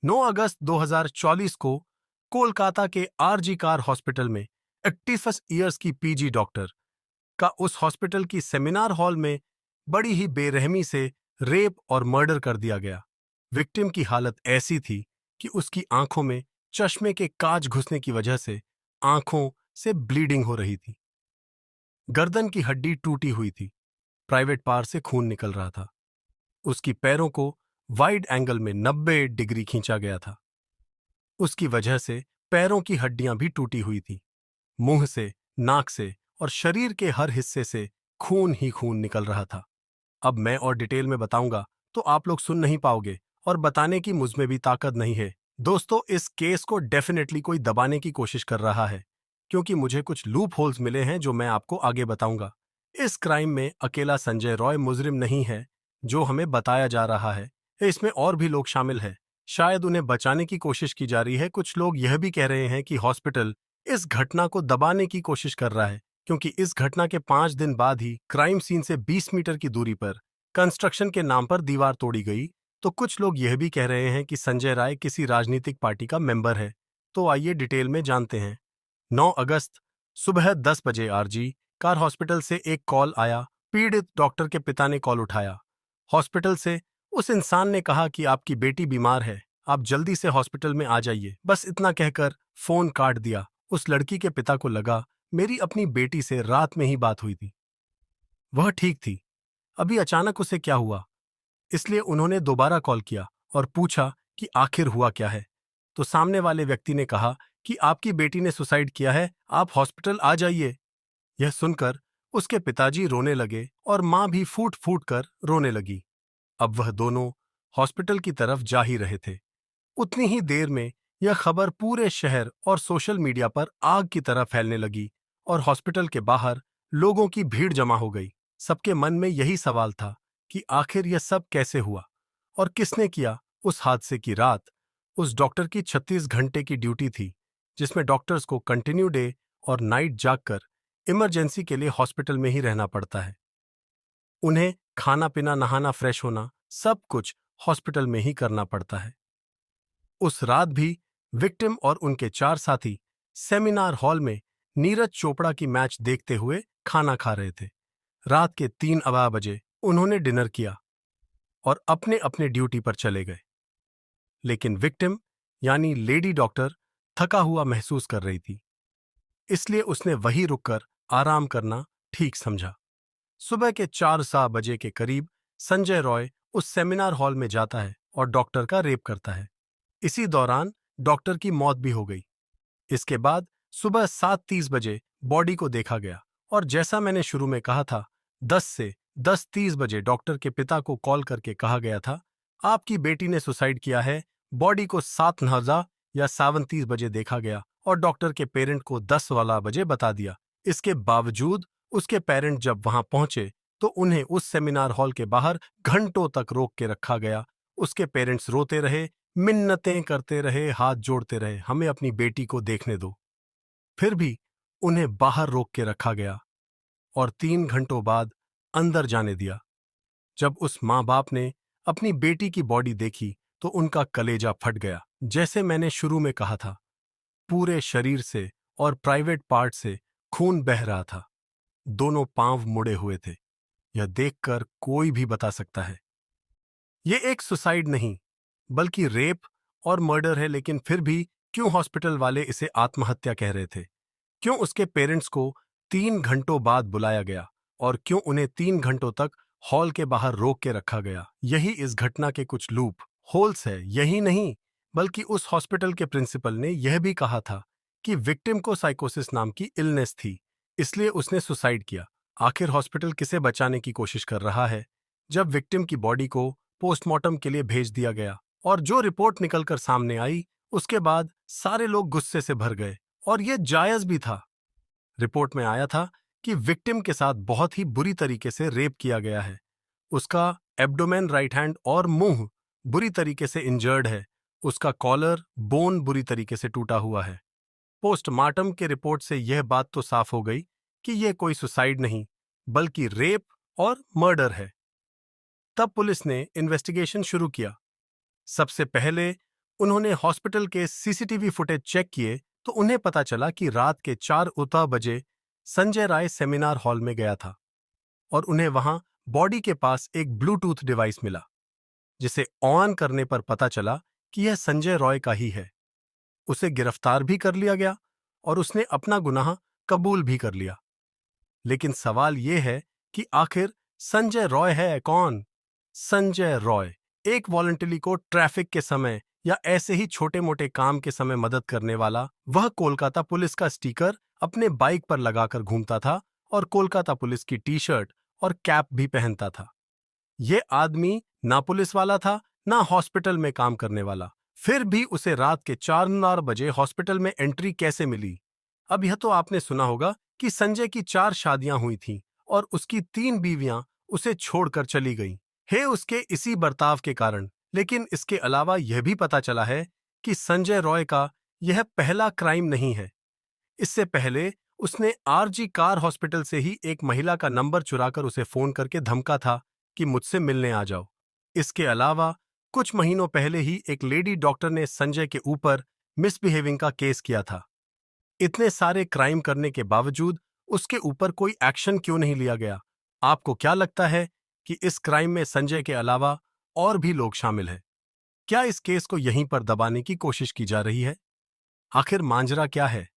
9 अगस्त 2024 को कोलकाता के RG car hospital में 81 ईयर्स की पीजी डॉक्टर का उस हॉस्पिटल की सेमिनार हॉल में बड़ी ही बेरहमी से रेप और मर्डर कर दिया गया। विक्टिम की हालत ऐसी थी कि उसकी आंखों में चश्मे के कांच घुसने की वजह से आंखों से ब्लीडिंग हो रही थी। गर्दन की हड्डी टूटी हुई थी। प्राइवेट पार्ट से खून निकल रहा था। उसकी पैरों को वाइड एंगल में 90 डिग्री खींचा गया था। उसकी वजह से पैरों की हड्डियां भी टूटी हुई थी। मुंह से, नाक से और शरीर के हर हिस्से से खून ही खून निकल रहा था। अब मैं और डिटेल में बताऊंगा तो आप लोग सुन नहीं पाओगे और बताने की मुझमें भी ताकत नहीं है। दोस्तों, इस केस को डेफिनेटली कोई दबाने की कोशिश कर रहा है, क्योंकि मुझे कुछ लूप होल्स मिले हैं जो मैं आपको आगे बताऊंगा। इस क्राइम में अकेला संजय रॉय मुजरिम नहीं है जो हमें बताया जा रहा है। इसमें और भी लोग शामिल हैं। शायद उन्हें बचाने की कोशिश की जा रही है। कुछ लोग यह भी कह रहे हैं कि हॉस्पिटल इस घटना को दबाने की कोशिश कर रहा है, क्योंकि इस घटना के 5 दिन बाद ही क्राइम सीन से 20 मीटर की दूरी पर कंस्ट्रक्शन के नाम पर दीवार तोड़ी गई। तो कुछ लोग यह भी कह रहे हैं कि संजय राय किसी राजनीतिक पार्टी का मेंबर है। तो आइए डिटेल में जानते हैं। 9 अगस्त सुबह 10 बजे आरजी कार हॉस्पिटल से एक कॉल आया। पीड़ित डॉक्टर के पिता ने कॉल उठाया। हॉस्पिटल से उस इंसान ने कहा कि आपकी बेटी बीमार है, आप जल्दी से हॉस्पिटल में आ जाइए। बस इतना कहकर फोन काट दिया। उस लड़की के पिता को लगा मेरी अपनी बेटी से रात में ही बात हुई थी, वह ठीक थी, अभी अचानक उसे क्या हुआ। इसलिए उन्होंने दोबारा कॉल किया और पूछा कि आखिर हुआ क्या है। तो सामने वाले व्यक्ति ने कहा कि आपकी बेटी ने सुसाइड किया है, आप हॉस्पिटल आ जाइए। यह सुनकर उसके पिताजी रोने लगे और मां भी फूट फूट कर रोने लगी। अब वह दोनों हॉस्पिटल की तरफ जा ही रहे थे। उतनी ही देर में यह खबर पूरे शहर और सोशल मीडिया पर आग की तरह फैलने लगी और हॉस्पिटल के बाहर लोगों की भीड़ जमा हो गई। सबके मन में यही सवाल था कि आखिर यह सब कैसे हुआ और किसने किया। उस हादसे की रात उस डॉक्टर की 36 घंटे की ड्यूटी थी, जिसमें डॉक्टर्स को कंटिन्यू डे और नाइट जागकर इमरजेंसी के लिए हॉस्पिटल में ही रहना पड़ता है। उन्हें खाना पीना, नहाना, फ्रेश होना सब कुछ हॉस्पिटल में ही करना पड़ता है। उस रात भी विक्टिम और उनके 4 साथी सेमिनार हॉल में नीरज चोपड़ा की मैच देखते हुए खाना खा रहे थे। रात के 3 बजे उन्होंने डिनर किया और अपने अपने ड्यूटी पर चले गए। लेकिन विक्टिम यानी लेडी डॉक्टर थका हुआ महसूस कर रही थी, इसलिए उसने वहीं रुककर आराम करना ठीक समझा। सुबह के 4 बजे के करीब संजय रॉय उस सेमिनार हॉल में जाता है और डॉक्टर का रेप करता है। इसी दौरान डॉक्टर की मौत भी हो गई। इसके बाद सुबह 7:30 बजे बॉडी को देखा गया और जैसा मैंने शुरू में कहा था, 10 से 10:30 बजे डॉक्टर के पिता को कॉल करके कहा गया था आपकी बेटी ने सुसाइड किया है। बॉडी को 7:09 या 7:30 बजे देखा गया और डॉक्टर के पेरेंट को 10 वाला बजे बता दिया। इसके बावजूद उसके पेरेंट जब वहां पहुंचे तो उन्हें उस सेमिनार हॉल के बाहर घंटों तक रोक के रखा गया। उसके पेरेंट्स रोते रहे, मिन्नतें करते रहे, हाथ जोड़ते रहे, हमें अपनी बेटी को देखने दो। फिर भी उन्हें बाहर रोक के रखा गया और 3 घंटों बाद अंदर जाने दिया। जब उस माँ बाप ने अपनी बेटी की बॉडी देखी तो उनका कलेजा फट गया। जैसे मैंने शुरू में कहा था, पूरे शरीर से और प्राइवेट पार्ट से खून बह रहा था। दोनों पांव मुड़े हुए थे। यह देखकर कोई भी बता सकता है ये एक सुसाइड नहीं बल्कि रेप और मर्डर है। लेकिन फिर भी क्यों हॉस्पिटल वाले इसे आत्महत्या कह रहे थे? क्यों उसके पेरेंट्स को 3 घंटों बाद बुलाया गया और क्यों उन्हें 3 घंटों तक हॉल के बाहर रोक के रखा गया? यही इस घटना के कुछ लूप होल्स है। यही नहीं, बल्कि उस हॉस्पिटल के प्रिंसिपल ने यह भी कहा था कि विक्टिम को साइकोसिस नाम की इलनेस थी, इसलिए उसने सुसाइड किया। आखिर हॉस्पिटल किसे बचाने की कोशिश कर रहा है? जब विक्टिम की बॉडी को पोस्टमार्टम के लिए भेज दिया गया और जो रिपोर्ट निकलकर सामने आई, उसके बाद सारे लोग गुस्से से भर गए और यह जायज भी था। रिपोर्ट में आया था कि विक्टिम के साथ बहुत ही बुरी तरीके से रेप किया गया है। उसका एब्डोमेन, राइट हैंड और मुंह बुरी तरीके से इंजर्ड है। उसका कॉलर बोन बुरी तरीके से टूटा हुआ है। पोस्टमार्टम के रिपोर्ट से यह बात तो साफ हो गई कि यह कोई सुसाइड नहीं बल्कि रेप और मर्डर है। तब पुलिस ने इन्वेस्टिगेशन शुरू किया। सबसे पहले उन्होंने हॉस्पिटल के सीसीटीवी फुटेज चेक किए तो उन्हें पता चला कि रात के 4 बजे संजय राय सेमिनार हॉल में गया था और उन्हें वहां बॉडी के पास एक ब्लूटूथ डिवाइस मिला, जिसे ऑन करने पर पता चला कि यह संजय रॉय का ही है। उसे गिरफ्तार भी कर लिया गया और उसने अपना गुनाह कबूल भी कर लिया। लेकिन सवाल यह है कि आखिर संजय रॉय है कौन? संजय रॉय एक वॉलंटरी को ट्रैफिक के समय या ऐसे ही छोटे मोटे काम के समय मदद करने वाला वह कोलकाता पुलिस का स्टिकर अपने बाइक पर लगाकर घूमता था और कोलकाता पुलिस की टी शर्ट और कैप भी पहनता था। यह आदमी ना पुलिस वाला था ना हॉस्पिटल में काम करने वाला, फिर भी उसे रात के 4 बजे हॉस्पिटल में एंट्री कैसे मिली? अब यह तो आपने सुना होगा कि संजय की 4 शादियां हुई थीं और उसकी 3 बीवियां उसे छोड़कर चली गईं। है उसके इसी बर्ताव के कारण। लेकिन इसके अलावा यह भी पता चला है कि संजय रॉय का यह पहला क्राइम नहीं है। इससे पहले उसने आरजी कार हॉस्पिटल से ही एक महिला का नंबर चुराकर उसे फोन करके धमका था कि मुझसे मिलने आ जाओ। इसके अलावा कुछ महीनों पहले ही एक लेडी डॉक्टर ने संजय के ऊपर मिसबिहेविंग का केस किया था। इतने सारे क्राइम करने के बावजूद उसके ऊपर कोई एक्शन क्यों नहीं लिया गया? आपको क्या लगता है कि इस क्राइम में संजय के अलावा और भी लोग शामिल हैं? क्या इस केस को यहीं पर दबाने की कोशिश की जा रही है? आखिर मांजरा क्या है?